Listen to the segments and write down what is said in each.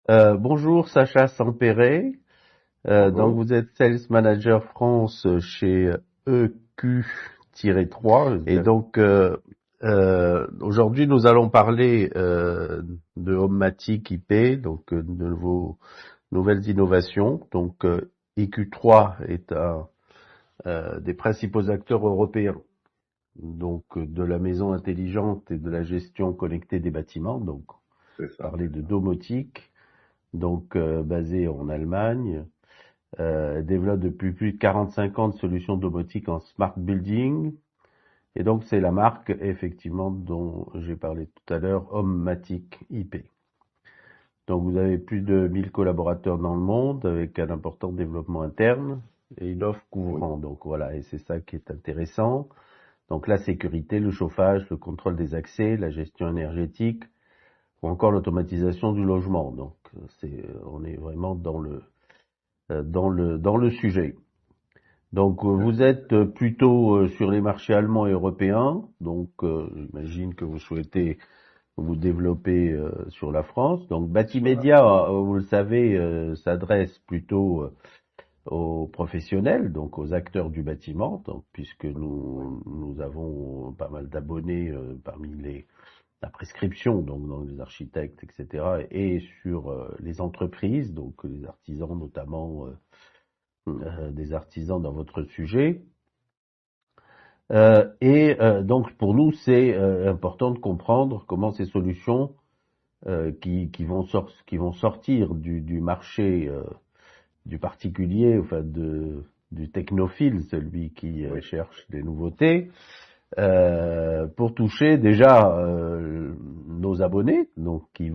Bonjour Sacha Sampéré. Donc Bonjour. vous êtes Sales Manager France chez EQ-3 et Yes. donc aujourd'hui nous allons parler de Homematic IP, donc de vos nouvelles innovations. Donc EQ3 est un des principaux acteurs européens donc de la maison intelligente et de la gestion connectée des bâtiments. Donc C'est ça. parler de domotique, donc basé en Allemagne. Développe depuis plus de 45 ans de solutions domotiques en smart building. Et donc, c'est la marque, effectivement, dont j'ai parlé tout à l'heure, Homematic IP. Donc, vous avez plus de 1000 collaborateurs dans le monde avec un important développement interne et une offre Oui. couvrant. Donc, voilà, et c'est ça qui est intéressant. Donc, la sécurité, le chauffage, le contrôle des accès, la gestion énergétique ou encore l'automatisation du logement. Donc, on est vraiment dans le sujet. Donc vous D'accord. êtes plutôt sur les marchés allemands et européens, donc j'imagine que vous souhaitez vous développer sur la France. Donc Sur la Batimedia, France. vous le savez, s'adresse plutôt aux professionnels, donc aux acteurs du bâtiment, donc, puisque nous avons pas mal d'abonnés parmi la prescription, donc dans les architectes, etc., et sur les entreprises, donc les artisans notamment, des artisans dans votre sujet. Donc pour nous, c'est important de comprendre comment ces solutions qui vont sortir du marché du particulier, enfin du technophile, celui qui Oui. cherche des nouveautés, pour toucher déjà nos abonnés, donc Oui.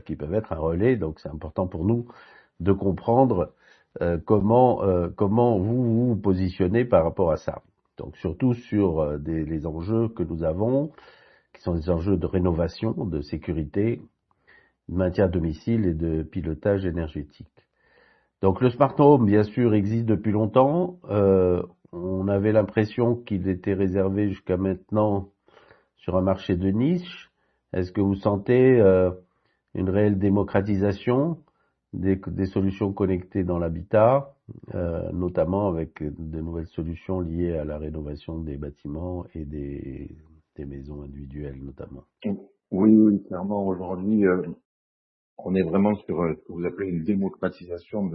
qui peuvent être un relais. Donc c'est important pour nous de comprendre comment vous vous positionnez par rapport à ça. Donc surtout sur les enjeux que nous avons, qui sont des enjeux de rénovation, de sécurité, de maintien à domicile et de pilotage énergétique. Donc le smart home, bien sûr, existe depuis longtemps. On avait l'impression qu'il était réservé jusqu'à maintenant sur un marché de niche. Est-ce que vous sentez une réelle démocratisation des solutions connectées dans l'habitat, notamment avec de nouvelles solutions liées à la rénovation des bâtiments et des maisons individuelles notamment? Oui, oui, clairement, aujourd'hui, on est vraiment sur ce que vous appelez une démocratisation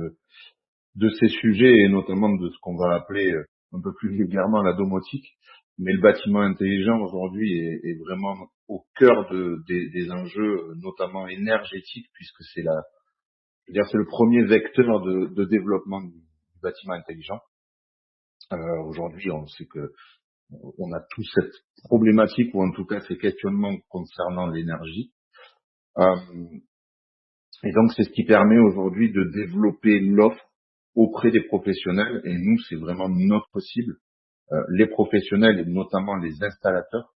de ces sujets et notamment de ce qu'on va appeler un peu plus vulgairement la domotique. Mais le bâtiment intelligent aujourd'hui est vraiment au cœur des enjeux, notamment énergétiques, puisque je veux dire, c'est le premier vecteur de développement du bâtiment intelligent. Aujourd'hui, on sait que on a tous cette problématique ou en tout cas ces questionnements concernant l'énergie. Euh, et donc c'est ce qui permet aujourd'hui de développer l'offre auprès des professionnels. Et nous, c'est vraiment notre cible, les professionnels et notamment les installateurs,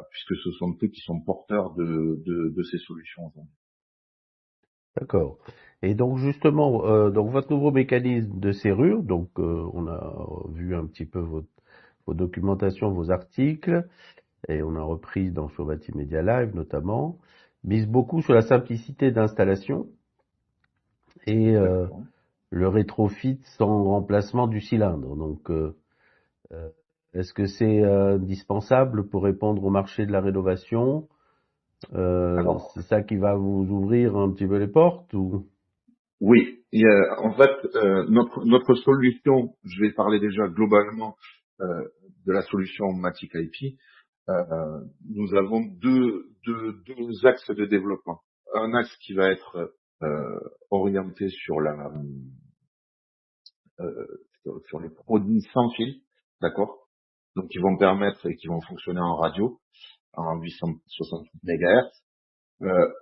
puisque ce sont eux qui sont porteurs de ces solutions aujourd'hui. D'accord. Et donc justement, donc votre nouveau mécanisme de serrure, donc on a vu un petit peu vos documentations, vos articles, et on a repris dans Showbati Media Live notamment, mise beaucoup sur la simplicité d'installation et D'accord. le rétrofit sans remplacement du cylindre. Donc, euh, est-ce que c'est indispensable pour répondre au marché de la rénovation? Alors C'est ça qui va vous ouvrir un petit peu les portes ou? oui, en fait, notre solution, je vais parler déjà globalement euh, de la solution Matic IP. Nous avons deux axes de développement. Un axe qui va être orienté sur les produits sans fil, d'accord? Donc, qui vont permettre et qui vont fonctionner en radio, en 868 MHz,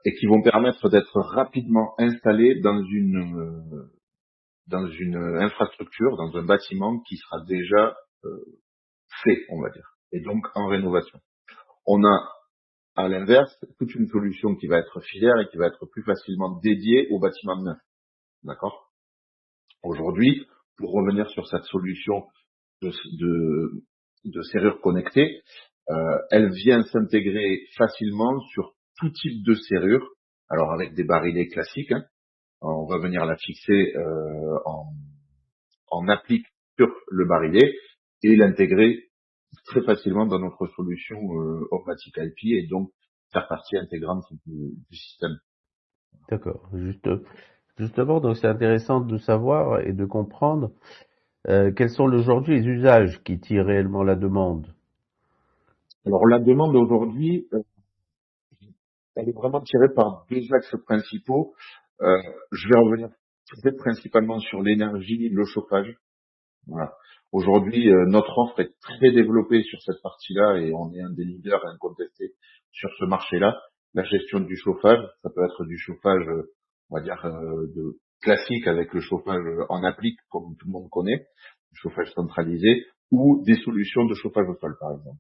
et qui vont permettre d'être rapidement installés dans une infrastructure, dans un bâtiment qui sera déjà fait, on va dire, et donc en rénovation. On a à l'inverse, toute une solution qui va être filaire et qui va être plus facilement dédiée au bâtiment neuf. D'accord? Aujourd'hui, pour revenir sur cette solution de, de, de serrure connectée, elle vient s'intégrer facilement sur tout type de serrure, Alors avec des barilets classiques, hein, on va venir la fixer en applique sur le barillet et l'intégrer très facilement dans notre solution Homematic IP et donc faire partie intégrante du système. D'accord. Justement, donc c'est intéressant de savoir et de comprendre quels sont aujourd'hui les usages qui tirent réellement la demande. Alors la demande aujourd'hui, elle est vraiment tirée par deux axes principaux. Je vais revenir peut-être principalement sur l'énergie, le chauffage. Voilà. Aujourd'hui, notre offre est très développée sur cette partie-là et on est un des leaders incontestés sur ce marché-là. La gestion du chauffage, ça peut être du chauffage, on va dire, classique avec le chauffage en applique, comme tout le monde connaît, du chauffage centralisé, ou des solutions de chauffage au sol, par exemple.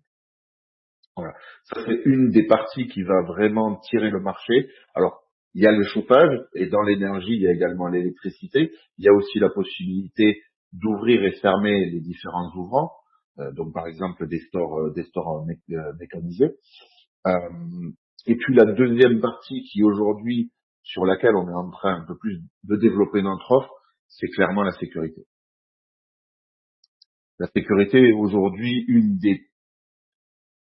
Voilà. Ça, c'est une des parties qui va vraiment tirer le marché. Alors, il y a le chauffage et dans l'énergie, il y a également l'électricité. Il y a aussi la possibilité d'ouvrir et fermer les différents ouvrants. Donc, par exemple, des stores mécanisés. Euh, et puis, la deuxième partie qui aujourd'hui, sur laquelle on est en train un peu plus de développer notre offre, c'est clairement la sécurité. La sécurité est aujourd'hui une des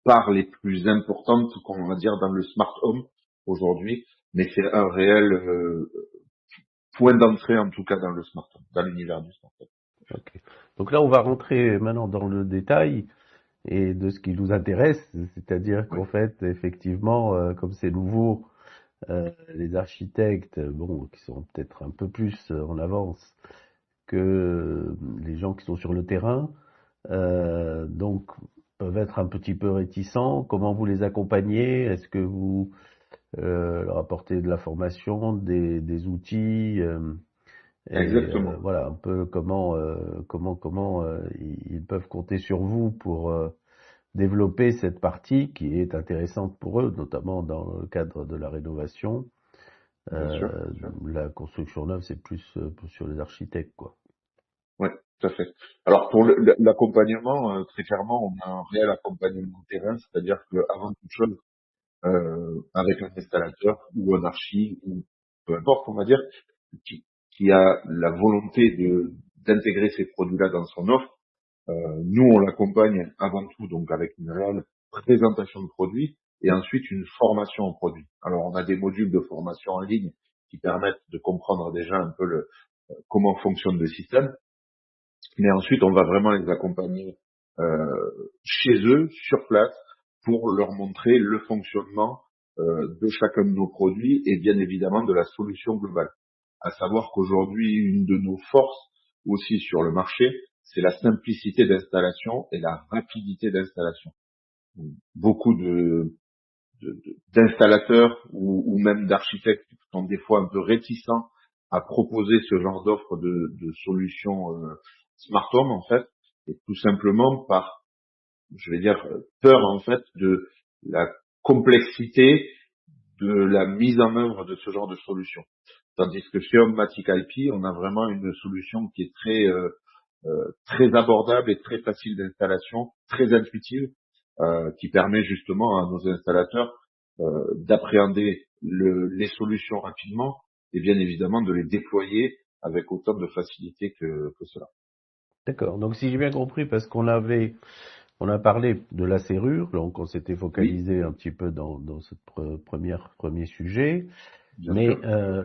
parts les plus importantes qu'on va dire dans le smart home aujourd'hui, mais c'est un réel point d'entrée en tout cas dans le smart home, dans l'univers du smart home. Ok. Donc là, on va rentrer maintenant dans le détail et de ce qui nous intéresse, c'est-à-dire Oui, qu'en fait, effectivement, comme c'est nouveau, les architectes, bon, qui sont peut-être un peu plus en avance que les gens qui sont sur le terrain, donc peuvent être un petit peu réticents. Comment vous les accompagnez? Est-ce que vous leur apportez de la formation, des outils et exactement. voilà un peu comment ils peuvent compter sur vous pour développer cette partie qui est intéressante pour eux, notamment dans le cadre de la rénovation. Bien sûr, Euh, bien sûr. la construction neuve, c'est plus sur les architectes, quoi. Oui, tout à fait. Alors pour l'accompagnement, très clairement, on a un réel accompagnement terrain, c'est-à-dire qu'avant toute chose, avec un installateur ou un archi ou peu importe, on va dire, qui, qui a la volonté de d'intégrer ces produits-là dans son offre. Nous, on l'accompagne avant tout donc avec une réelle présentation de produits et ensuite une formation en produit. Alors, on a des modules de formation en ligne qui permettent de comprendre déjà un peu comment fonctionne le système, mais ensuite, on va vraiment les accompagner chez eux, sur place, pour leur montrer le fonctionnement de chacun de nos produits et bien évidemment de la solution globale. À savoir qu'aujourd'hui, une de nos forces aussi sur le marché, c'est la simplicité d'installation et la rapidité d'installation. Beaucoup d'installateurs ou même d'architectes sont des fois un peu réticents à proposer ce genre d'offre de solutions smart home en fait, et tout simplement par, je vais dire, peur en fait de la complexité de la mise en œuvre de ce genre de solution. Tandis que chez Homematic IP, on a vraiment une solution qui est très abordable et très facile d'installation, très intuitive, qui permet justement à nos installateurs d'appréhender les solutions rapidement et bien évidemment de les déployer avec autant de facilité que cela. D'accord. Donc si j'ai bien compris, parce on a parlé de la serrure, donc on s'était Oui, focalisé un petit peu dans ce premier sujet, bien mais sûr.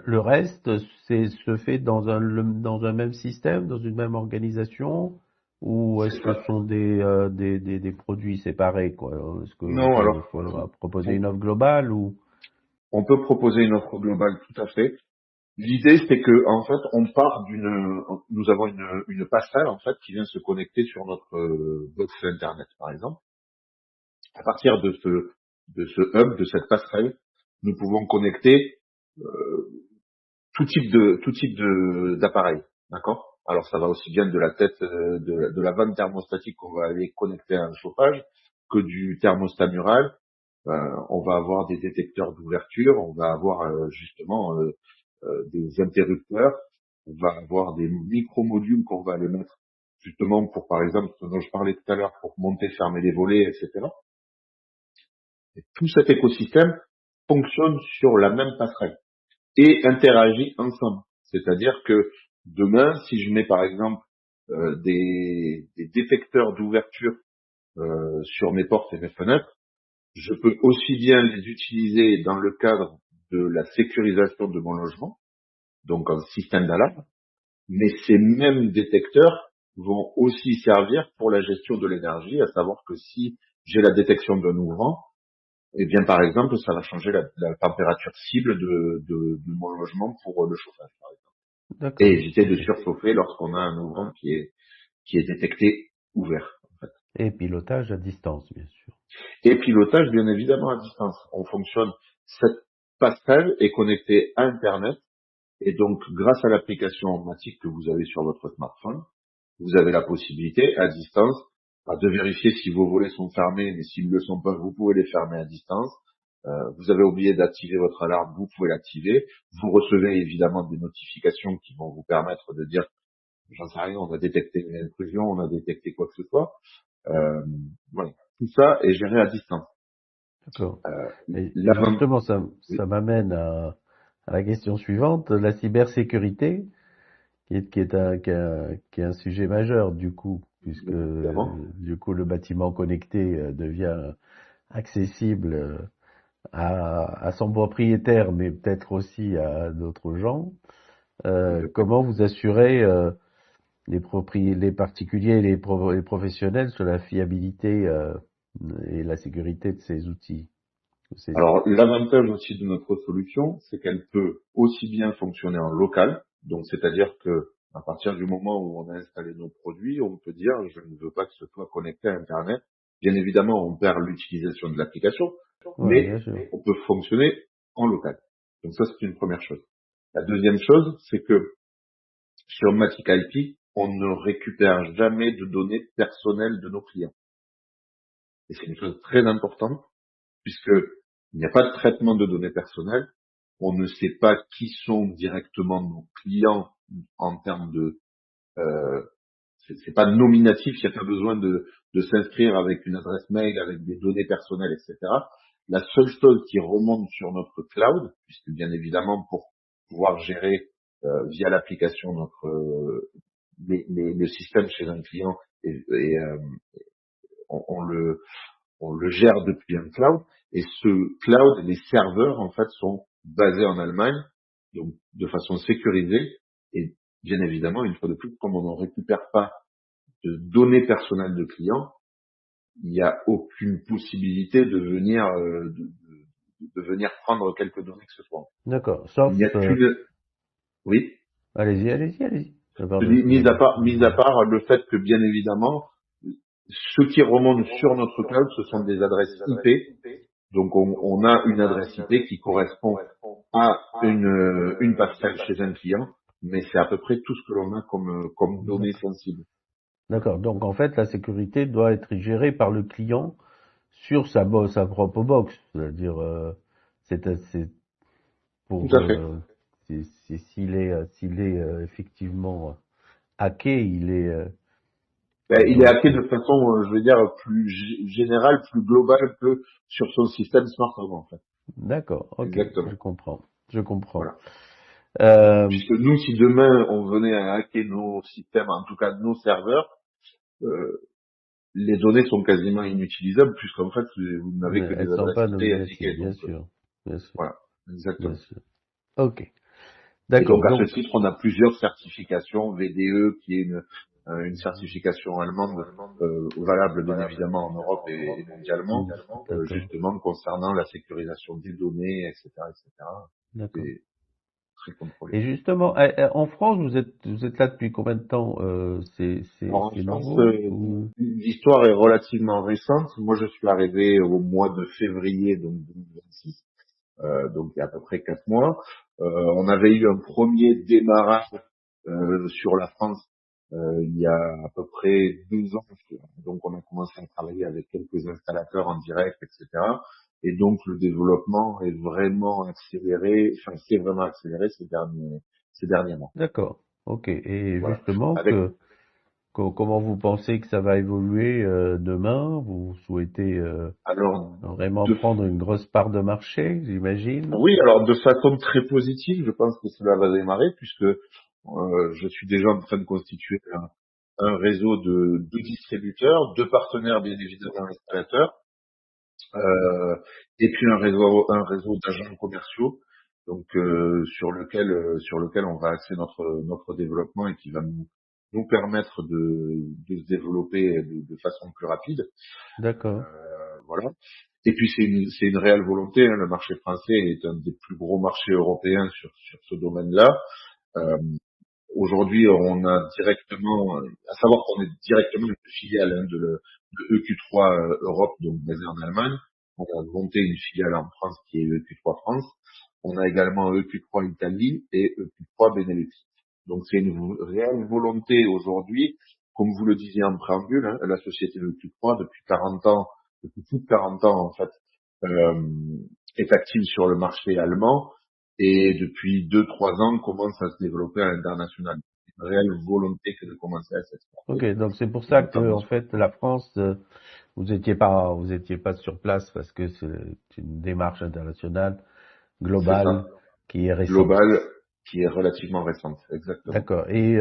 le reste, se fait dans un même système, dans une même organisation, ou est-ce C'est que ça. ce sont des produits séparés, quoi? Est-ce que Non, faut alors, leur proposer une pour- offre globale ou? on peut proposer une offre globale tout à fait. L'idée, c'est que en fait, on part nous avons une passerelle en fait qui vient se connecter sur notre box internet, par exemple. À partir de ce hub, de cette passerelle, nous pouvons connecter tout type d'appareil, d'accord. Alors ça va aussi bien de la tête de la vanne thermostatique qu'on va aller connecter à un chauffage que du thermostat mural. On va avoir des détecteurs d'ouverture, on va avoir justement des interrupteurs, on va avoir des micro-modules qu'on va aller mettre justement pour, par exemple, ce dont je parlais tout à l'heure, pour monter, fermer les volets, etc. Et tout cet écosystème fonctionne sur la même passerelle. et interagit ensemble. C'est-à-dire que demain, si je mets par exemple des détecteurs d'ouverture sur mes portes et mes fenêtres, je peux aussi bien les utiliser dans le cadre de la sécurisation de mon logement, donc en système d'alarme, mais ces mêmes détecteurs vont aussi servir pour la gestion de l'énergie, à savoir que si j'ai la détection d'un ouvrant, eh bien par exemple, ça va changer la température cible de mon logement pour le chauffage, par exemple. Et D'accord. éviter de Ok. surchauffer lorsqu'on a un ouvrant qui est détecté ouvert. En fait. Et pilotage à distance, bien sûr. Et pilotage, bien évidemment, à distance. On fonctionne, cette passerelle est connectée à Internet, et donc grâce à l'application automatique que vous avez sur votre smartphone, vous avez la possibilité, à distance, de vérifier si vos volets sont fermés, mais s'ils ne le sont pas, vous pouvez les fermer à distance. Vous avez oublié d'activer votre alarme, vous pouvez l'activer. Vous recevez évidemment des notifications qui vont vous permettre de dire, j'en sais rien, on a détecté une intrusion, on a détecté quoi que ce soit. Euh, voilà. Tout ça est géré à distance. D'accord. Et L'avant, justement, oui, ça m'amène à la question suivante, la cybersécurité, qui est un sujet majeur du coup, puisque bien évidemment. du coup le bâtiment connecté devient accessible à son propriétaire, mais peut-être aussi à d'autres gens. Tout à fait. Comment vous assurez les particuliers et les professionnels sur la fiabilité et la sécurité de ces outils, de ces Alors, l'avantage aussi de notre solution, c'est qu'elle peut aussi bien fonctionner en local. Donc, c'est-à-dire que à partir du moment où on a installé nos produits, on peut dire, je ne veux pas que ce soit connecté à Internet. Bien évidemment, on perd l'utilisation de l'application, Ouais, mais bien sûr. on peut fonctionner en local. Donc ça, c'est une première chose. La deuxième chose, c'est que sur Matic IP, on ne récupère jamais de données personnelles de nos clients. Et c'est une chose très importante puisque il n'y a pas de traitement de données personnelles. On ne sait pas qui sont directement nos clients en termes de, euh, c'est pas nominatif, il n'y a pas besoin de s'inscrire avec une adresse mail, avec des données personnelles, etc. La seule chose qui remonte sur notre cloud, puisque bien évidemment pour pouvoir gérer via l'application notre le système chez un client et on on le gère depuis un cloud, et ce cloud, les serveurs en fait sont basés en Allemagne, donc de façon sécurisée, et bien évidemment, une fois de plus, comme on ne récupère pas de données personnelles de clients, il n'y a aucune possibilité de venir de venir prendre quelques données que ce soit. D'accord. Il n'y a Sauf, qu'une, oui, allez-y, allez-y, allez-y. je Pardon, dis, excusez-moi. mis à part le fait que bien évidemment, ce qui remonte sur notre cloud, ce sont des adresses IP. Donc on a une adresse IP qui correspond à une passerelle chez un client, mais c'est à peu près tout ce que l'on a comme données D'accord. sensibles. D'accord. Donc en fait, la sécurité doit être gérée par le client sur sa propre box. C'est-à-dire, c'est Tout pour à fait. s'il est effectivement hacké, Ben, il il est doit hacké être. de façon, je veux dire, plus générale, plus globale que sur son système smartphone, en fait. D'accord. Ok, je Exactement. comprends. Je comprends. Voilà. Euh, Puisque nous, si demain on venait à hacker nos systèmes, en tout cas nos serveurs, euh, les données sont quasiment inutilisables, puisqu'en fait, vous n'avez que des elles sont adresses pas IP nominatives, indiquées. bien Donc, sûr, bien sûr, voilà. bien Exactement. sûr. Ok. Et donc D'accord. à ce Donc, titre, on a plusieurs certifications, VDE qui est une certification allemande valable bien évidemment en Europe et mondialement, d'accord, justement concernant la sécurisation des données, etc., etc. d'accord. C'est très contrôlé. Et justement, en France, vous êtes là depuis combien de temps? Alors en C'est France, nouveau ou? l'histoire est relativement récente. Moi, je suis arrivé au mois de février donc 2026, donc il y a à peu près 4 mois. On avait eu un premier démarrage sur la France il y a à peu près 2 ans. Donc on a commencé à travailler avec quelques installateurs en direct, etc. Et donc le développement est vraiment accéléré, enfin c'est vraiment accéléré ces derniers mois. D'accord. Ok. Et Voilà. justement Avec, que, Comment vous pensez que ça va évoluer demain? Vous souhaitez Alors, vraiment de, prendre une grosse part de marché, j'imagine? oui, alors de façon très positive, je pense que cela va démarrer puisque je suis déjà en train de constituer un réseau de distributeurs, de partenaires bien évidemment installateurs, euh, et puis un réseau d'agents commerciaux, donc sur lequel on va axer notre développement et qui va nous permettre de se développer de façon plus rapide. D'accord. Voilà. Et puis c'est une réelle volonté, hein. Le marché français est un des plus gros marchés européens sur ce domaine-là. Euh, Aujourd'hui, on a directement, à savoir qu'on est directement une filiale, hein, de EQ3 Europe, donc basée en Allemagne. On a monté une filiale en France qui est EQ3 France. On a également EQ3 Italie et EQ3 Benelux. Donc c'est une réelle volonté aujourd'hui, comme vous le disiez en préambule, hein, la société EQ3 depuis 40 ans, depuis plus de 40 ans en fait, euh, est active sur le marché allemand et depuis 2, 3 ans commence à se développer à l'international. C'est une réelle volonté que de commencer à Ok, s'exporter donc c'est pour et ça que, en notamment. fait, la France, vous étiez pas sur place parce que c'est une démarche internationale, C'est ça, globale, qui est récente. global, qui est relativement récente, exactement. D'accord. Et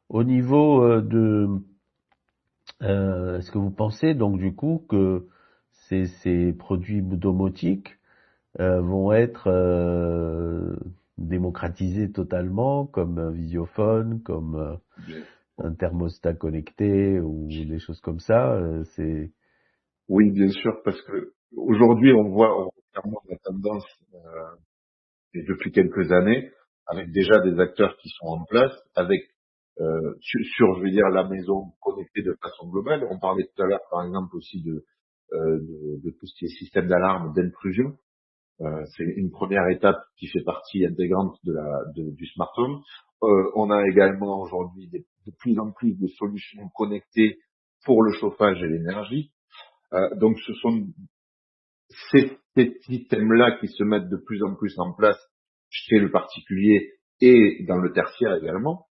au niveau est-ce que vous pensez donc du coup que ces produits domotiques vont être démocratisés totalement, comme un visiophone, comme Bien. un thermostat connecté ou des choses comme ça? C'est Oui, bien sûr, parce que aujourd'hui on voit clairement la tendance, et depuis quelques années, avec déjà des acteurs qui sont en place, avec je vais dire, la maison connectée de façon globale. On parlait tout à l'heure, par exemple, aussi de tout ce qui est système d'alarme, d'intrusion. C'est une première étape qui fait partie intégrante du smart home. On a également aujourd'hui de plus en plus de solutions connectées pour le chauffage et l'énergie. Donc ce sont ces systèmes-là qui se mettent de plus en plus en place chez le particulier et dans le tertiaire également.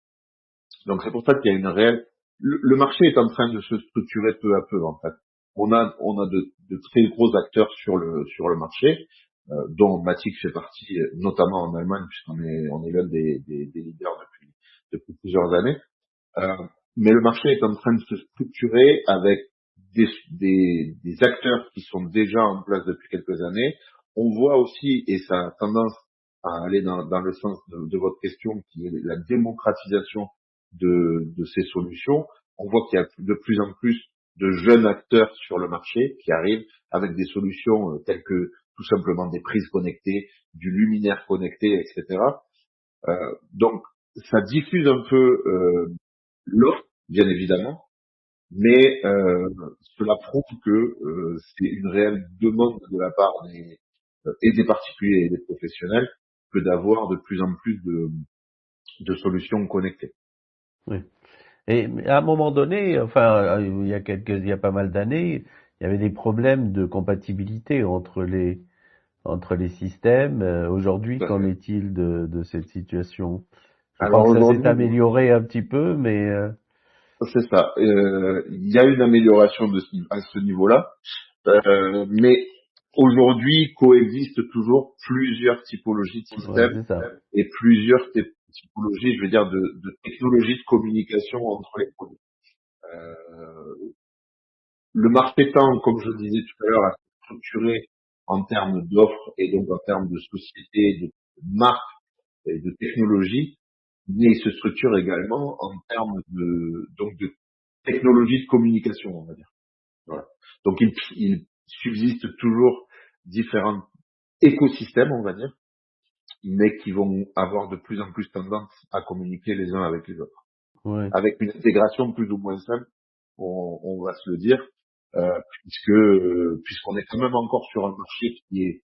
Donc c'est pour ça qu'il y a une réelle. Le marché est en train de se structurer peu à peu en fait. On a de très gros acteurs sur le marché, dont Matic fait partie, notamment en Allemagne puisqu'on est l'un des leaders depuis plusieurs années. Euh, mais le marché est en train de se structurer avec des acteurs qui sont déjà en place depuis quelques années. On voit aussi, et ça a tendance à aller dans le sens de votre question, qui est la démocratisation de ces solutions. On voit qu'il y a de plus en plus de jeunes acteurs sur le marché qui arrivent avec des solutions telles que tout simplement des prises connectées, du luminaire connecté, etc. Donc, ça diffuse un peu l'offre, bien évidemment, mais cela prouve que c'est une réelle demande de la part et des particuliers et des professionnels que d'avoir de plus en plus de solutions connectées. oui. Et mais à un moment donné, enfin, il y a pas mal d'années, il y avait des problèmes de compatibilité entre les systèmes. Aujourd'hui, Tout à qu'en fait. est-il de cette situation? Je crois Alors que ça s'est aujourd'hui, amélioré un petit peu, mais c'est ça. Il y a une amélioration à ce niveau-là, mais aujourd'hui coexistent toujours plusieurs typologies de ouais, systèmes c'est ça. et plusieurs typologies, je veux dire, de technologies de communication entre les produits. Euh, le marché tend, comme je le disais tout à l'heure, à se structurer en termes d'offres et donc en termes de sociétés, de marques et de technologies, mais il se structure également en termes de technologies de communication, on va dire. Voilà. Donc il subsiste toujours différents écosystèmes, on va dire, mais qui vont avoir de plus en plus tendance à communiquer les uns avec les autres, Ouais. avec une intégration plus ou moins simple, on va se le dire, puisqu'on est quand même encore sur un marché qui est,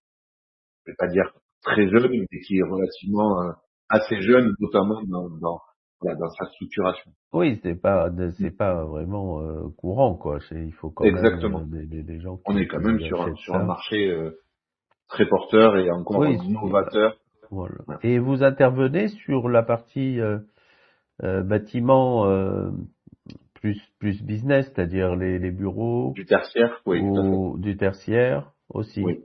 je vais pas dire très jeune, mais qui est relativement assez jeune, notamment voilà, dans sa structuration. Oui, c'est pas vraiment courant, quoi. Il faut quand même Exactement. des gens On est quand même qui sur un, achètent sur un ça. marché très porteur et encore Oui, novateur. voilà. Voilà. Et vous intervenez sur la partie bâtiment plus business, c'est-à-dire les bureaux Du tertiaire, oui, tout à fait. ou du tertiaire aussi. Oui,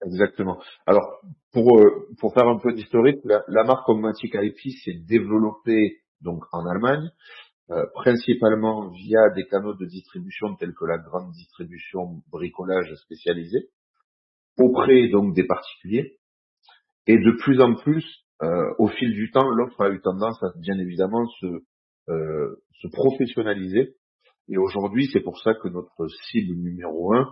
exactement. Alors, pour faire un peu d'historique, la marque Homematic IP s'est développée donc en Allemagne, principalement via des canaux de distribution tels que la grande distribution bricolage spécialisée, auprès donc des particuliers. Et de plus en plus, au fil du temps, l'offre a eu tendance à bien évidemment se professionnaliser. Et aujourd'hui, c'est pour ça que notre cible numéro un,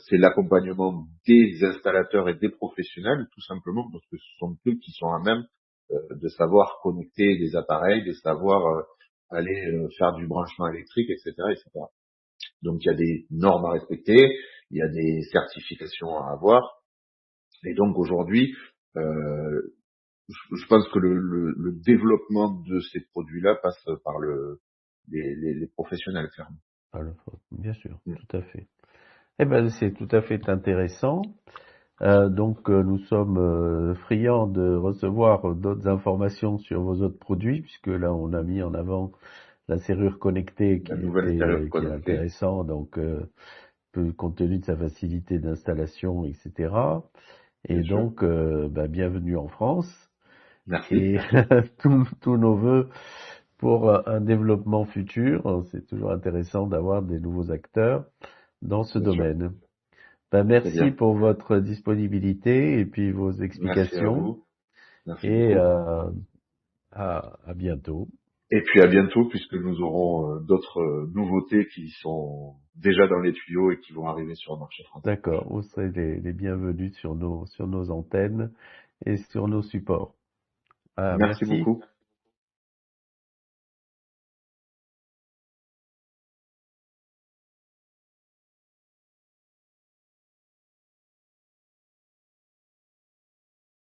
c'est l'accompagnement des installateurs et des professionnels, tout simplement parce que ce sont eux qui sont à même de savoir connecter des appareils, de savoir aller faire du branchement électrique, etc., etc. Donc il y a des normes à respecter, il y a des certifications à avoir, et donc aujourd'hui, euh, je pense que le développement de ces produits-là passe par les professionnels, clairement. Alors, bien sûr, Mm. tout à fait. Eh ben, c'est tout à fait intéressant. Donc, nous sommes friands de recevoir d'autres informations sur vos autres produits, puisque là, on a mis en avant la serrure connectée La nouvelle serrure qui est connectée, intéressant, donc compte tenu de sa facilité d'installation, etc. bien Et sûr. donc, bienvenue en France Merci. et tous nos voeux pour un développement futur. C'est toujours intéressant d'avoir des nouveaux acteurs dans ce Bien sûr. domaine. Très Merci bien. pour votre disponibilité et puis vos Merci à explications vous. Merci et beaucoup. à bientôt. Et puis à bientôt puisque nous aurons d'autres nouveautés qui sont déjà dans les tuyaux et qui vont arriver sur le marché français D'accord, prochainement. vous serez les bienvenus sur nos antennes et sur nos supports. Ah, Merci merci. beaucoup.